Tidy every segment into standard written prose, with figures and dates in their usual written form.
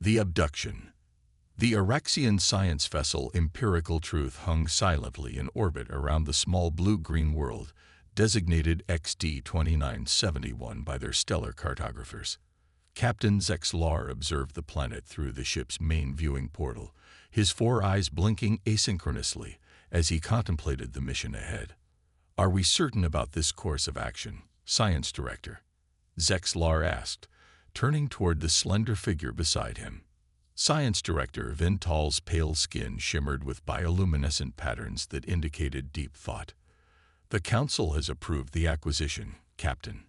The abduction. The Araxian science vessel Empirical Truth hung silently in orbit around the small blue-green world, designated XD-2971 by their stellar cartographers. Captain Zexlar observed the planet through the ship's main viewing portal, his four eyes blinking asynchronously as he contemplated the mission ahead. "Are we certain about this course of action, Science Director?" Zexlar asked, turning toward the slender figure beside him. Science Director Vintal's pale skin shimmered with bioluminescent patterns that indicated deep thought. "The Council has approved the acquisition, Captain.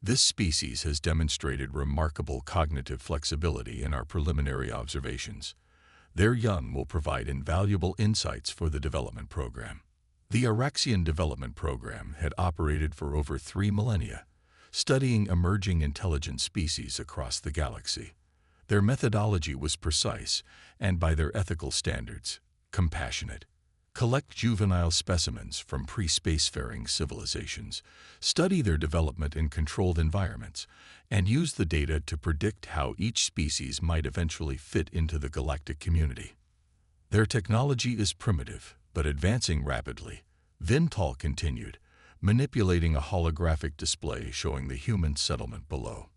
This species has demonstrated remarkable cognitive flexibility in our preliminary observations. Their young will provide invaluable insights for the development program." The Araxian Development Program had operated for over 3 millennia, studying emerging intelligent species across the galaxy. Their methodology was precise and, by their ethical standards, compassionate. Collect juvenile specimens from pre-spacefaring civilizations, study their development in controlled environments, and use the data to predict how each species might eventually fit into the galactic community. Their technology is primitive, but advancing rapidly, Vintal continued, manipulating a holographic display showing the human settlement below.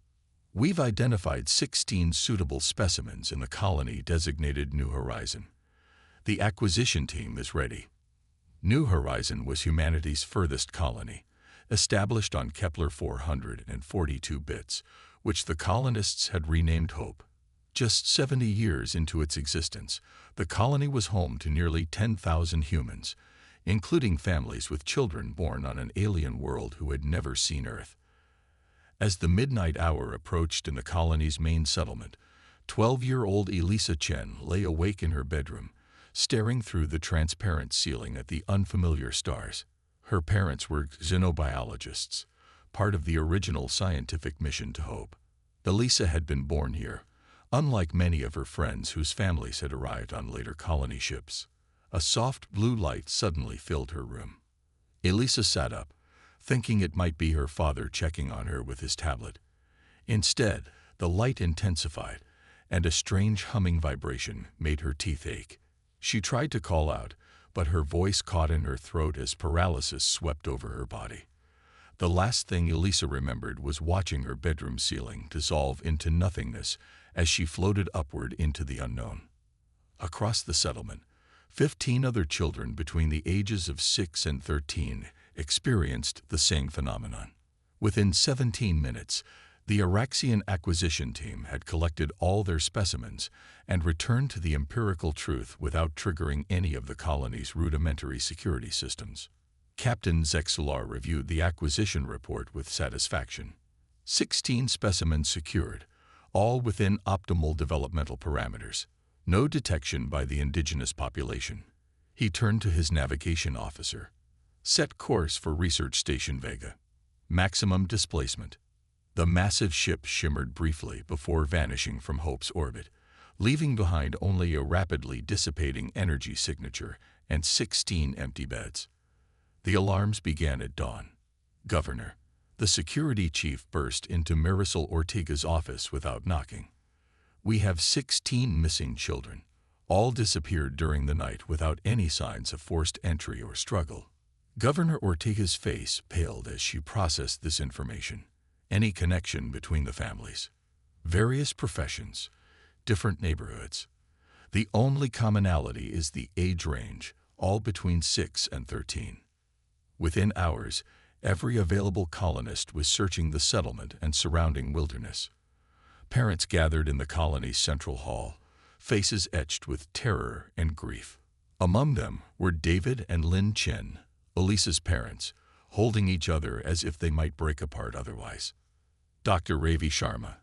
"We've identified 16 suitable specimens in the colony designated New Horizon. The acquisition team is ready." New Horizon was humanity's furthest colony, established on Kepler 442 bits, which the colonists had renamed Hope. Just 70 years into its existence, the colony was home to nearly 10,000 humans, including families with children born on an alien world who had never seen Earth. As the midnight hour approached in the colony's main settlement, 12-year-old Elisa Chen lay awake in her bedroom, staring through the transparent ceiling at the unfamiliar stars. Her parents were xenobiologists, part of the original scientific mission to Hope. Elisa had been born here, unlike many of her friends whose families had arrived on later colony ships. A soft blue light suddenly filled her room. Elisa sat up, thinking it might be her father checking on her with his tablet. Instead, the light intensified, and a strange humming vibration made her teeth ache. She tried to call out, but her voice caught in her throat as paralysis swept over her body. The last thing Elisa remembered was watching her bedroom ceiling dissolve into nothingness as she floated upward into the unknown. Across the settlement, 15 other children between the ages of 6 and 13 experienced the same phenomenon. Within 17 minutes, the Araxian acquisition team had collected all their specimens and returned to the Empirical Truth without triggering any of the colony's rudimentary security systems. Captain Zexlar reviewed the acquisition report with satisfaction. 16 specimens secured, all within optimal developmental parameters. No detection by the indigenous population. He turned to his navigation officer. "Set course for Research Station Vega. Maximum displacement." The massive ship shimmered briefly before vanishing from Hope's orbit, leaving behind only a rapidly dissipating energy signature and 16 empty beds. The alarms began at dawn. "Governor." The security chief burst into Marisol Ortega's office without knocking. "We have 16 missing children. All disappeared during the night without any signs of forced entry or struggle." Governor Ortega's face paled as she processed this information. Any connection between the families? Various professions, different neighborhoods. The only commonality is the age range, all between 6 and 13. Within hours, every available colonist was searching the settlement and surrounding wilderness. Parents gathered in the colony's central hall, faces etched with terror and grief. Among them were David and Lin Chen, Elisa's parents, holding each other as if they might break apart otherwise. Dr. Ravi Sharma,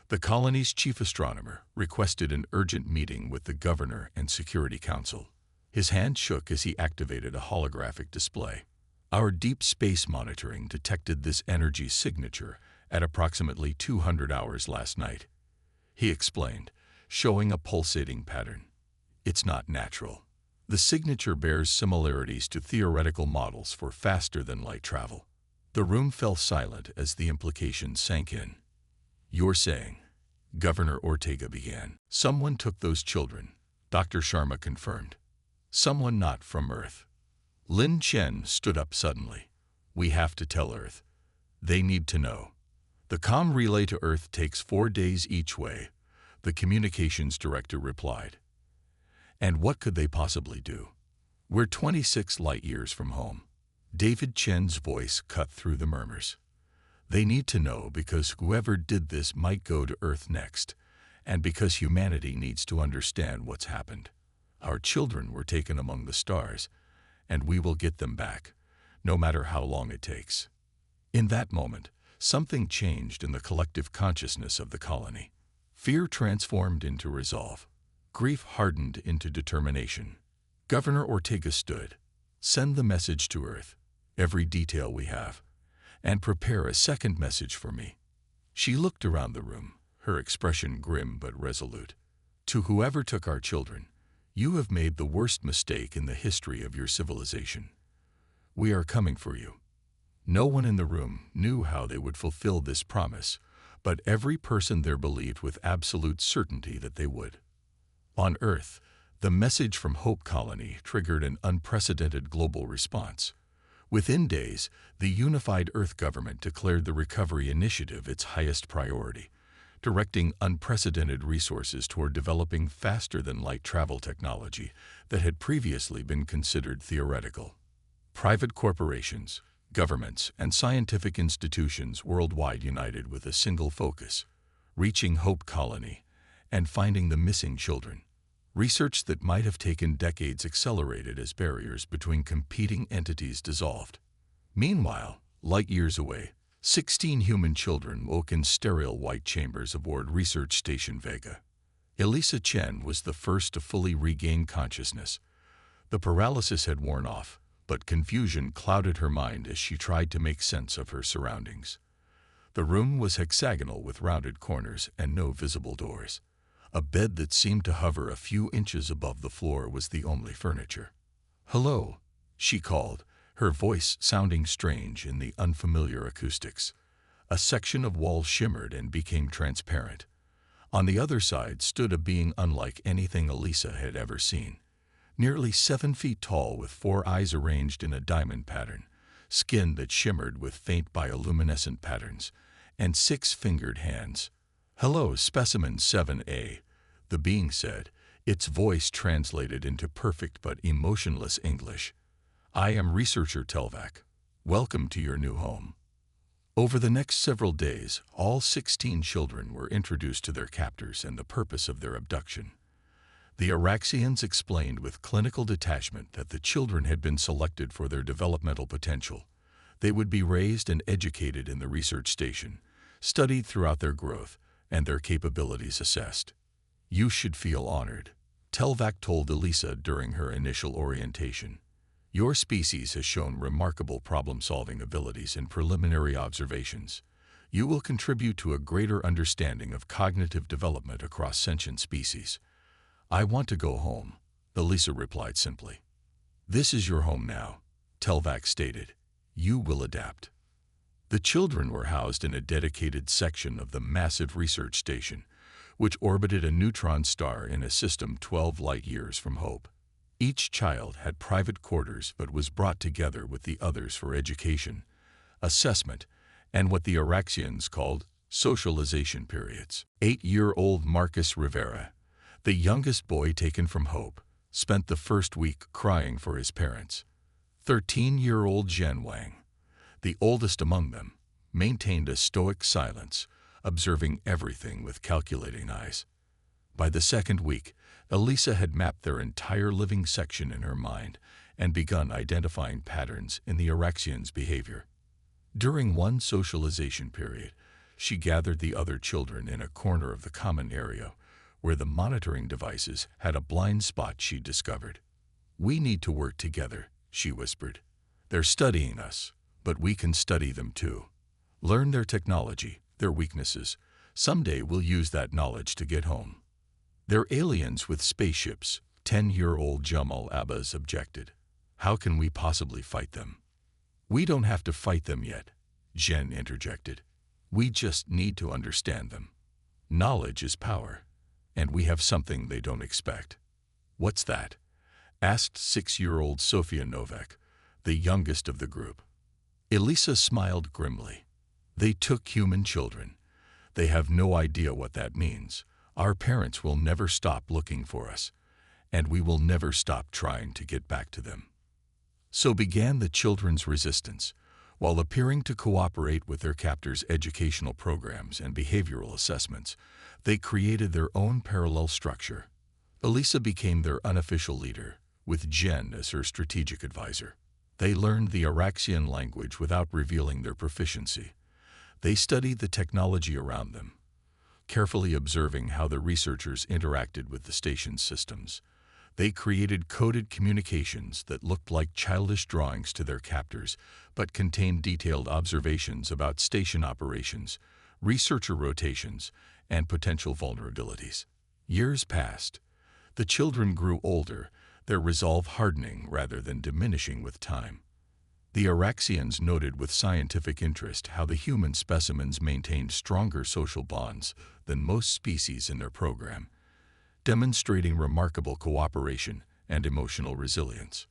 the colony's chief astronomer, requested an urgent meeting with the governor and Security Council. His hand shook as he activated a holographic display. "Our deep space monitoring detected this energy signature at approximately 200 hours last night," he explained, showing a pulsating pattern. "It's not natural. The signature bears similarities to theoretical models for faster-than-light travel." The room fell silent as the implication sank in. "You're saying Governor Ortega began. Someone took those children, Dr. Sharma confirmed. Someone not from Earth. Lin Chen stood up suddenly. We have to tell Earth. They need to know. The comm relay to Earth takes 4 days each way, the communications director replied. And what could they possibly do? We're 26 light years from home. David Chen's voice cut through the murmurs. They need to know because whoever did this might go to Earth next, and because humanity needs to understand what's happened. Our children were taken among the stars, and we will get them back, no matter how long it takes. In that moment, something changed in the collective consciousness of the colony. Fear transformed into resolve. Grief hardened into determination. Governor Ortega stood. Send the message to Earth, every detail we have, and prepare a second message for me. She looked around the room, her expression grim but resolute. To whoever took our children, you have made the worst mistake in the history of your civilization. We are coming for you. No one in the room knew how they would fulfill this promise, but every person there believed with absolute certainty that they would. On Earth, the message from Hope Colony triggered an unprecedented global response. Within days, the unified Earth government declared the Recovery Initiative its highest priority, directing unprecedented resources toward developing faster-than-light travel technology that had previously been considered theoretical. Private corporations, governments, and scientific institutions worldwide united with a single focus: reaching Hope Colony and finding the missing children. Research that might have taken decades accelerated as barriers between competing entities dissolved. Meanwhile, light years away, 16 human children woke in sterile white chambers aboard Research Station Vega. Elisa Chen was the first to fully regain consciousness. The paralysis had worn off, but confusion clouded her mind as she tried to make sense of her surroundings. The room was hexagonal with rounded corners and no visible doors. A bed that seemed to hover a few inches above the floor was the only furniture. "Hello," she called, her voice sounding strange in the unfamiliar acoustics. A section of wall shimmered and became transparent. On the other side stood a being unlike anything Elisa had ever seen. Nearly 7 feet tall with 4 eyes arranged in a diamond pattern, skin that shimmered with faint bioluminescent patterns, and 6-fingered hands. "Hello, Specimen 7A," the being said, its voice translated into perfect but emotionless English. "I am researcher Telvac. Welcome to your new home." Over the next several days, all 16 children were introduced to their captors and the purpose of their abduction. The Araxians explained with clinical detachment that the children had been selected for their developmental potential. They would be raised and educated in the research station, studied throughout their growth, and their capabilities assessed. "You should feel honored," Telvac told Elisa during her initial orientation. "Your species has shown remarkable problem-solving abilities in preliminary observations. You will contribute to a greater understanding of cognitive development across sentient species." "I want to go home," Elisa replied simply. "This is your home now," Telvac stated. "You will adapt." The children were housed in a dedicated section of the massive research station, which orbited a neutron star in a system 12 light-years from Hope. Each child had private quarters but was brought together with the others for education, assessment, and what the Araxians called socialization periods. 8-year-old Marcus Rivera, the youngest boy taken from Hope, spent the first week crying for his parents. 13-year-old Zhen Wang, the oldest among them, maintained a stoic silence, observing everything with calculating eyes. By the second week, Elisa had mapped their entire living section in her mind and begun identifying patterns in the Araxians' behavior. During one socialization period, she gathered the other children in a corner of the common area where the monitoring devices had a blind spot she discovered. "We need to work together," she whispered. "They're studying us, but we can study them too. Learn their technology, their weaknesses. Someday we'll use that knowledge to get home." "They're aliens with spaceships," 10-year-old Jamal Abbas objected. "How can we possibly fight them?" "We don't have to fight them yet," Zhen interjected. "We just need to understand them." Knowledge is power, and we have something they don't expect. What's that? Asked 6-year-old Sofia Novak, the youngest of the group. Elisa smiled grimly. They took human children. They have no idea what that means. Our parents will never stop looking for us, and we will never stop trying to get back to them. So began the children's resistance. While appearing to cooperate with their captors' educational programs and behavioral assessments, they created their own parallel structure. Elisa became their unofficial leader, with Jen as her strategic advisor. They learned the Araxian language without revealing their proficiency. They studied the technology around them, carefully observing how the researchers interacted with the station's systems. They created coded communications that looked like childish drawings to their captors, but contained detailed observations about station operations, researcher rotations, and potential vulnerabilities. Years passed. The children grew older, their resolve hardening rather than diminishing with time. The Araxians noted with scientific interest how the human specimens maintained stronger social bonds than most species in their program, demonstrating remarkable cooperation and emotional resilience.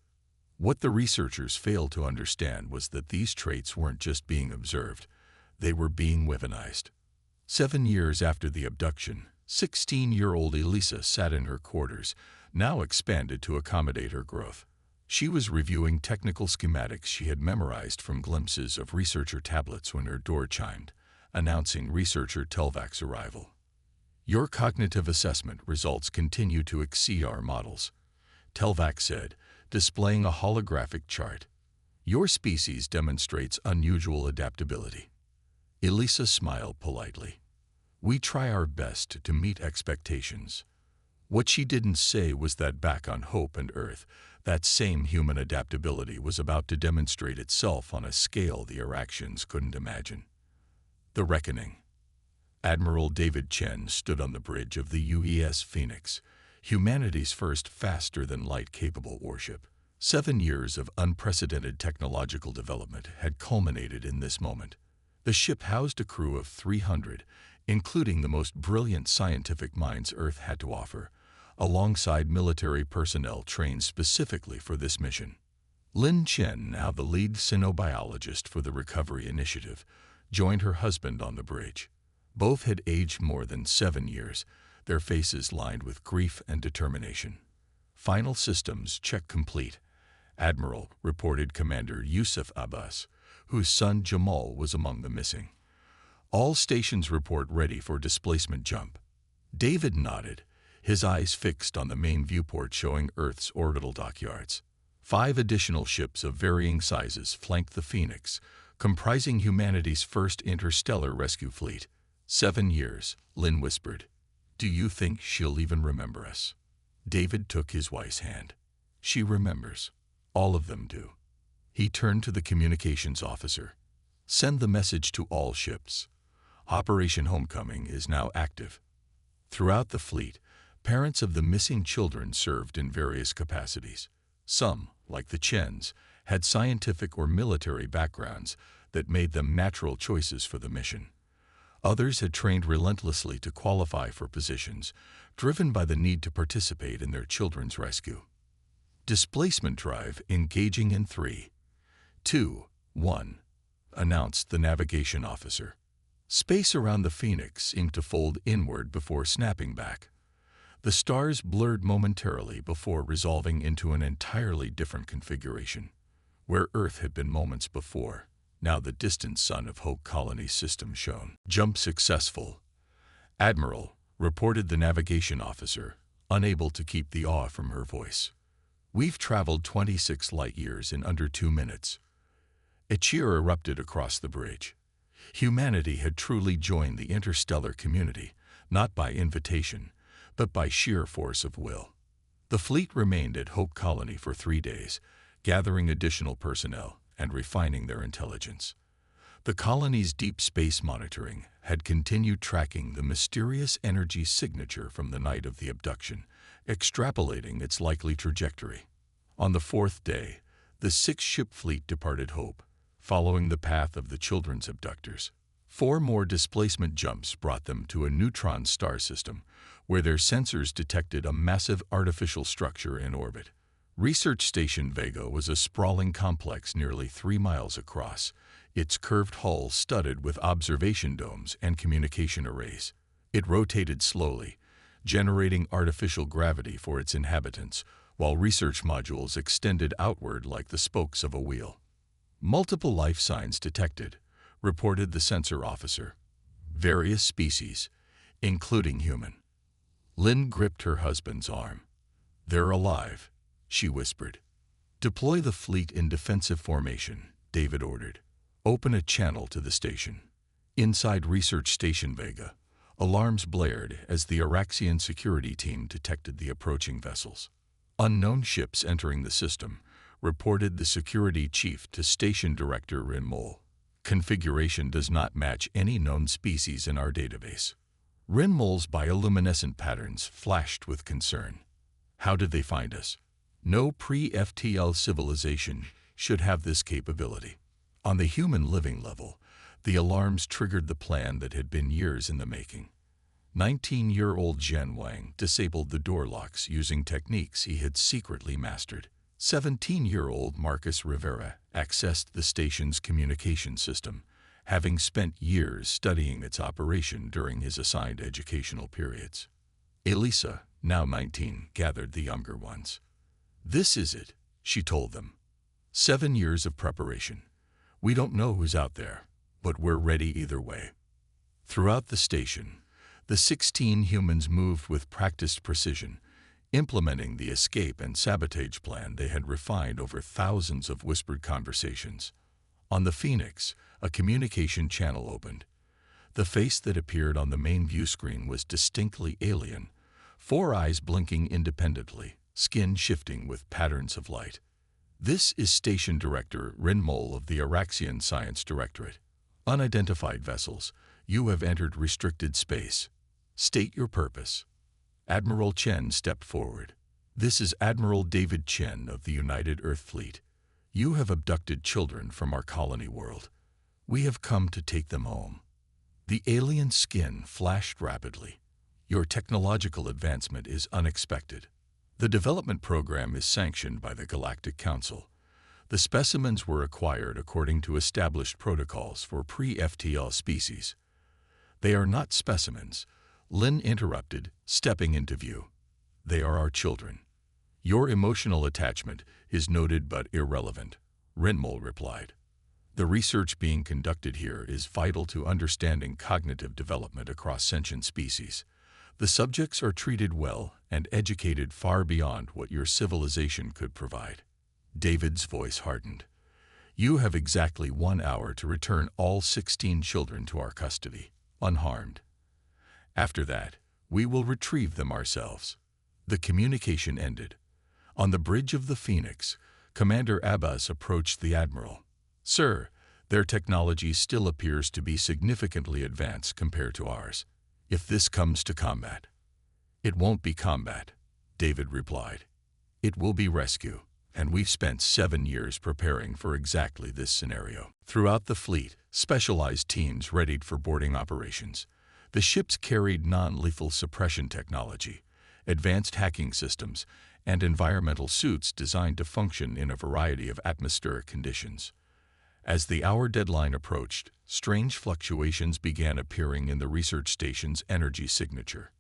What the researchers failed to understand was that these traits weren't just being observed, they were being weaponized. 7 years after the abduction, 16-year-old Elisa sat in her quarters, now expanded to accommodate her growth. She was reviewing technical schematics she had memorized from glimpses of researcher tablets when her door chimed, announcing researcher Telvac's arrival. Your cognitive assessment results continue to exceed our models, Telvac said, displaying a holographic chart. Your species demonstrates unusual adaptability. Elisa smiled politely. We try our best to meet expectations. What she didn't say was that back on Hope and Earth, that same human adaptability was about to demonstrate itself on a scale the Araxians couldn't imagine. The Reckoning. Admiral David Chen stood on the bridge of the UES Phoenix, humanity's first faster-than-light-capable warship. 7 years of unprecedented technological development had culminated in this moment. The ship housed a crew of 300, including the most brilliant scientific minds Earth had to offer, alongside military personnel trained specifically for this mission. Lin Chen, now the lead xenobiologist for the Recovery Initiative, joined her husband on the bridge. Both had aged more than 7 years, their faces lined with grief and determination. Final systems check complete, Admiral, reported Commander Yusuf Abbas, whose son Jamal was among the missing. All stations report ready for displacement jump. David nodded, his eyes fixed on the main viewport showing Earth's orbital dockyards. 5 additional ships of varying sizes flanked the Phoenix, comprising humanity's first interstellar rescue fleet. 7 years, Lin whispered. Do you think she'll even remember us? David took his wife's hand. She remembers. All of them do. He turned to the communications officer. Send the message to all ships. Operation Homecoming is now active. Throughout the fleet, parents of the missing children served in various capacities. Some, like the Chens, had scientific or military backgrounds that made them natural choices for the mission. Others had trained relentlessly to qualify for positions, driven by the need to participate in their children's rescue. Displacement drive engaging in 3, 2, 1, announced the navigation officer. Space around the Phoenix seemed to fold inward before snapping back. The stars blurred momentarily before resolving into an entirely different configuration. Where Earth had been moments before, now the distant sun of Hope Colony's system shone. Jump successful, Admiral, reported the navigation officer, unable to keep the awe from her voice. We've traveled 26 light-years in under 2 minutes. A cheer erupted across the bridge. Humanity had truly joined the interstellar community, not by invitation, but by sheer force of will. The fleet remained at Hope Colony for 3 days, gathering additional personnel and refining their intelligence. The colony's deep space monitoring had continued tracking the mysterious energy signature from the night of the abduction, extrapolating its likely trajectory. On the 4th day, the 6-ship fleet departed Hope, following the path of the children's abductors. 4 more displacement jumps brought them to a neutron star system, where their sensors detected a massive artificial structure in orbit. Research Station Vega was a sprawling complex nearly 3 miles across, its curved hull studded with observation domes and communication arrays. It rotated slowly, generating artificial gravity for its inhabitants, while research modules extended outward like the spokes of a wheel. Multiple life signs detected, reported the sensor officer. Various species, including human. Lynn gripped her husband's arm. "They're alive," she whispered. "Deploy the fleet in defensive formation," David ordered. "Open a channel to the station." Inside Research Station Vega, alarms blared as the Araxian security team detected the approaching vessels. "Unknown ships entering the system," reported the security chief to Station Director Rinmol. "Configuration does not match any known species in our database." Rinmol's bioluminescent patterns flashed with concern. "How did they find us?" "No pre-FTL civilization should have this capability." On the human living level, the alarms triggered the plan that had been years in the making. 19-year-old Zhen Wang disabled the door locks using techniques he had secretly mastered. 17-year-old Marcus Rivera accessed the station's communication system, having spent years studying its operation during his assigned educational periods. Elisa, now 19, gathered the younger ones. "This is it," she told them. 7 years of preparation. We don't know who's out there, but we're ready either way." Throughout the station, the 16 humans moved with practiced precision, implementing the escape and sabotage plan they had refined over thousands of whispered conversations. On the Phoenix, a communication channel opened. The face that appeared on the main view screen was distinctly alien, 4 eyes blinking independently, skin shifting with patterns of light. "This is Station Director Rinmol of the Araxian Science Directorate. Unidentified vessels, you have entered restricted space. State your purpose." Admiral Chen stepped forward. "This is Admiral David Chen of the United Earth Fleet. You have abducted children from our colony world. We have come to take them home." The alien skin flashed rapidly. "Your technological advancement is unexpected. The development program is sanctioned by the Galactic Council. The specimens were acquired according to established protocols for pre-FTL species." "They are not specimens," Lynn interrupted, stepping into view. "They are our children. Your emotional attachment is noted but irrelevant," Rinmol replied. "The research being conducted here is vital to understanding cognitive development across sentient species. The subjects are treated well and educated far beyond what your civilization could provide." David's voice hardened. "You have exactly 1 hour to return all 16 children to our custody, unharmed. After that, we will retrieve them ourselves." The communication ended. On the bridge of the Phoenix, Commander Abbas approached the Admiral. "Sir, their technology still appears to be significantly advanced compared to ours. If this comes to combat." "It won't be combat," David replied. "It will be rescue, and we've spent 7 years preparing for exactly this scenario." Throughout the fleet, specialized teams readied for boarding operations. The ships carried non-lethal suppression technology, advanced hacking systems, and environmental suits designed to function in a variety of atmospheric conditions. As the hour deadline approached, strange fluctuations began appearing in the research station's energy signature.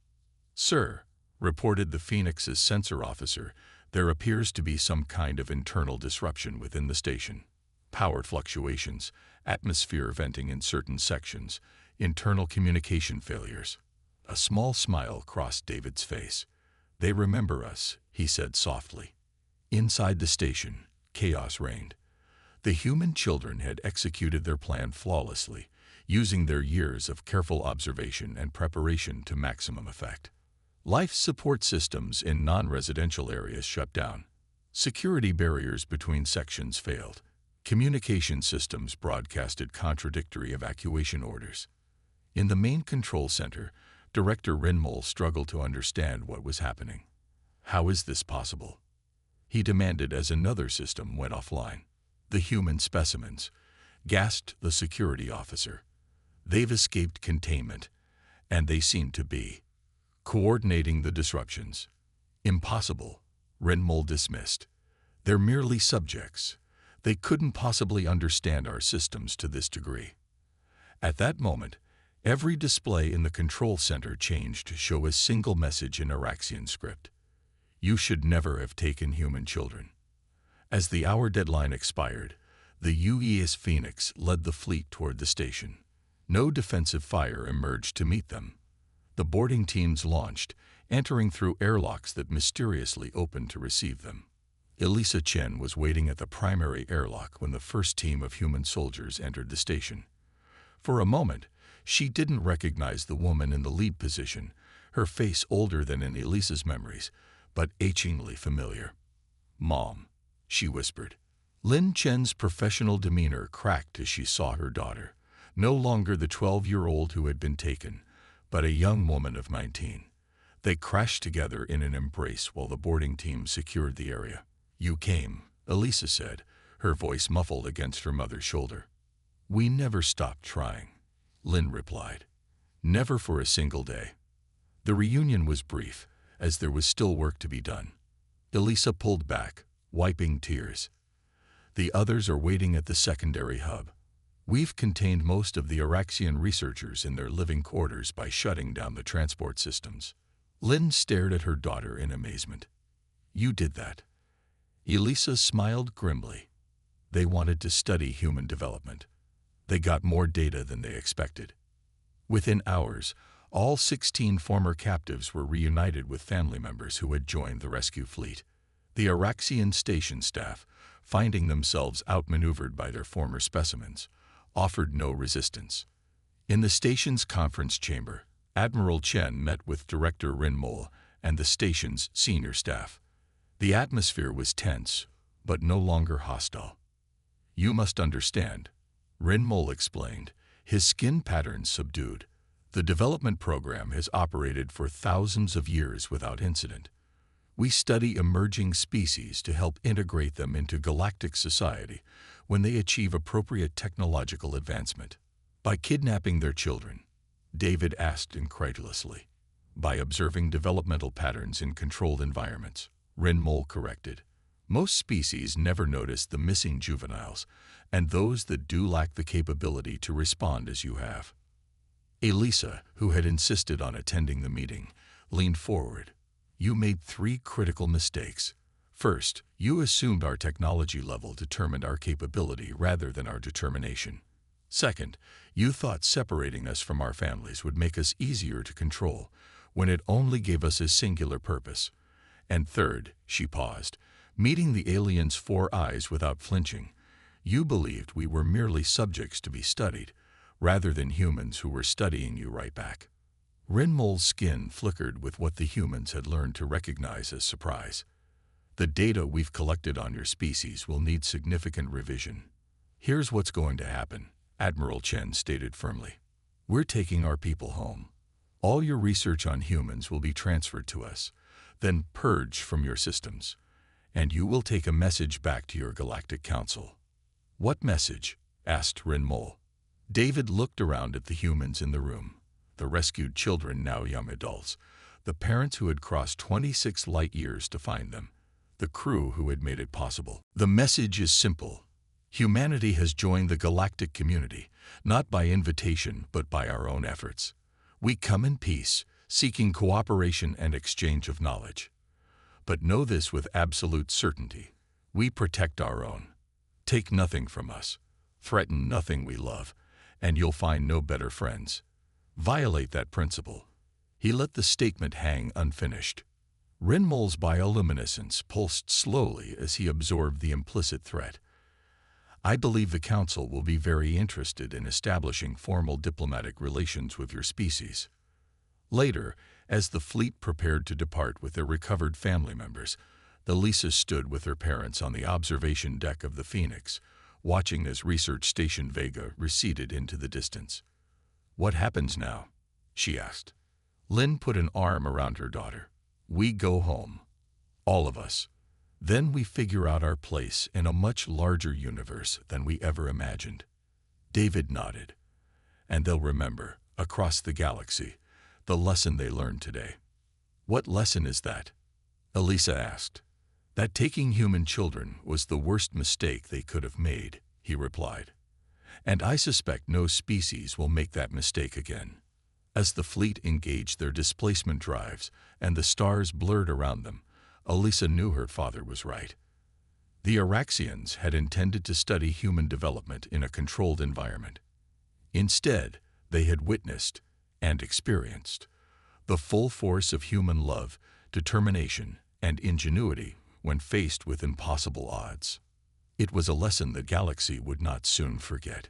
"Sir," reported the Phoenix's sensor officer, "there appears to be some kind of internal disruption within the station. Power fluctuations, atmosphere venting in certain sections, internal communication failures." A small smile crossed David's face. "They remember us," he said softly. Inside the station, chaos reigned. The human children had executed their plan flawlessly, using their years of careful observation and preparation to maximum effect. Life support systems in non-residential areas shut down. Security barriers between sections failed. Communication systems broadcasted contradictory evacuation orders. In the main control center, Director Rinmol struggled to understand what was happening. "How is this possible?" he demanded as another system went offline. "The human specimens," gasped the security officer. They've escaped containment, and they seem to be coordinating the disruptions. Impossible, Renmol dismissed. They're merely subjects. They couldn't possibly understand our systems to this degree. At that moment, every display in the control center changed to show a single message in Araxian script. You should never have taken human children. As the hour deadline expired, the UES Phoenix led the fleet toward the station. No defensive fire emerged to meet them. The boarding teams launched, entering through airlocks that mysteriously opened to receive them. Elisa Chen was waiting at the primary airlock when the first team of human soldiers entered the station. For a moment, she didn't recognize the woman in the lead position, her face older than in Elisa's memories, but achingly familiar. "Mom," she whispered. Lin Chen's professional demeanor cracked as she saw her daughter, no longer the 12-year-old who had been taken, but a young woman of 19. They crashed together in an embrace while the boarding team secured the area. "You came," Elisa said, her voice muffled against her mother's shoulder. "We never stopped trying," Lin replied. "Never for a single day." The reunion was brief, as there was still work to be done. Elisa pulled back, wiping tears. "The others are waiting at the secondary hub. We've contained most of the Araxian researchers in their living quarters by shutting down the transport systems." Lin stared at her daughter in amazement. "You did that?" Elisa smiled grimly. "They wanted to study human development. They got more data than they expected." Within hours, all 16 former captives were reunited with family members who had joined the rescue fleet. The Araxian station staff, finding themselves outmaneuvered by their former specimens, offered no resistance. In the station's conference chamber, Admiral Chen met with Director Renmol and the station's senior staff. The atmosphere was tense, but no longer hostile. "You must understand," Renmol explained, his skin patterns subdued. "The development program has operated for thousands of years without incident. We study emerging species to help integrate them into galactic society when they achieve appropriate technological advancement." "By kidnapping their children?" David asked incredulously. "By observing developmental patterns in controlled environments," Renmol corrected. "Most species never notice the missing juveniles, and those that do lack the capability to respond as you have." Elisa, who had insisted on attending the meeting, leaned forward. "You made 3 critical mistakes. First, you assumed our technology level determined our capability rather than our determination. Second, you thought separating us from our families would make us easier to control, when it only gave us a singular purpose. And third," she paused, meeting the alien's 4 eyes without flinching, "you believed we were merely subjects to be studied, rather than humans who were studying you right back." Renmol's skin flickered with what the humans had learned to recognize as surprise. "The data we've collected on your species will need significant revision. Here's what's going to happen," Admiral Chen stated firmly. "We're taking our people home. All your research on humans will be transferred to us, then purged from your systems, and you will take a message back to your Galactic Council." "What message?" asked Renmol. David looked around at the humans in the room, the rescued children now young adults, the parents who had crossed 26 light years to find them, the crew who had made it possible. "The message is simple. Humanity has joined the galactic community, not by invitation but by our own efforts. We come in peace, seeking cooperation and exchange of knowledge. But know this with absolute certainty. We protect our own. Take nothing from us. Threaten nothing we love, and you'll find no better friends. Violate that principle." He let the statement hang unfinished. Renmol's bioluminescence pulsed slowly as he absorbed the implicit threat. "I believe the Council will be very interested in establishing formal diplomatic relations with your species." Later, as the fleet prepared to depart with their recovered family members, Elisa stood with her parents on the observation deck of the Phoenix, watching as Research Station Vega receded into the distance. "What happens now?" she asked. Lin put an arm around her daughter. "We go home. All of us. Then we figure out our place in a much larger universe than we ever imagined." David nodded. and they'll remember, across the galaxy, the lesson they learned today. What lesson is that? Elisa asked. That taking human children was the worst mistake they could have made, he replied. And I suspect no species will make that mistake again. As the fleet engaged their displacement drives and the stars blurred around them, Elisa knew her father was right. The Araxians had intended to study human development in a controlled environment. Instead, they had witnessed and experienced the full force of human love, determination, and ingenuity when faced with impossible odds. It was a lesson the galaxy would not soon forget.